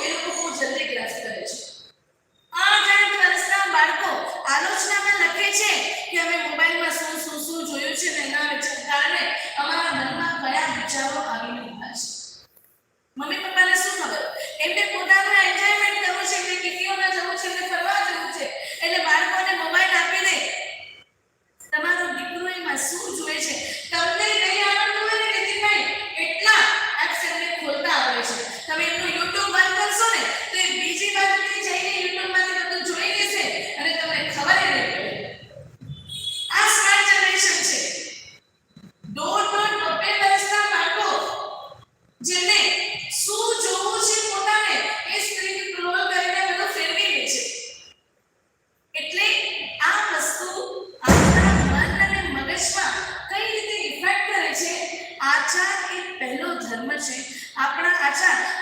એ લોકો બહુ જલ્દી ગ્રાસ કરે છે. 8 વર્ષના બાળકો આલોચનામાં લખે છે કે અમે મોબાઈલમાં શું જોયું છે ને એના કારણે અમારા મનમાં કયા વિચારો આવીને ઉભા છે. મમ્મી પપ્પાને શું ખબર? એમને પોતાનું એન્જોયમેન્ટ કરવું છે, એમને કિટીઓમાં જવું છે, એમને ફરવા જવું છે, એટલે બાળકોને મોબાઈલ આપી દે. તમારો દીકરો એમાં શું જોવે છે? તમને નહીં આવડતું હોય ને નીતિનભાઈ, એટલા એપ્સ એમને ખોલતા આવડે છે. તમે એમનું YouTube બંધ કરશો ને તો એ બીજી બાજુથી જઈને YouTubeમાંથી બધું જોઈ લેશે અને તમને ખબર નહીં પડે. આ સ્માર્ટ જનરેશન છે. 2 વર્ષના બાળકો જેને શું જોવું છે પોતાને એ સ્ક્રીન સ્ક્રોલ કરીને બધું ફેરવી લે છે. એટલે આ વસ્તુ આપણા મન અને મગજમાં કઈ રીતે ઇફેક્ટ કરે છે? આચાર એ પહેલો ધર્મ છે. આપણા આચાર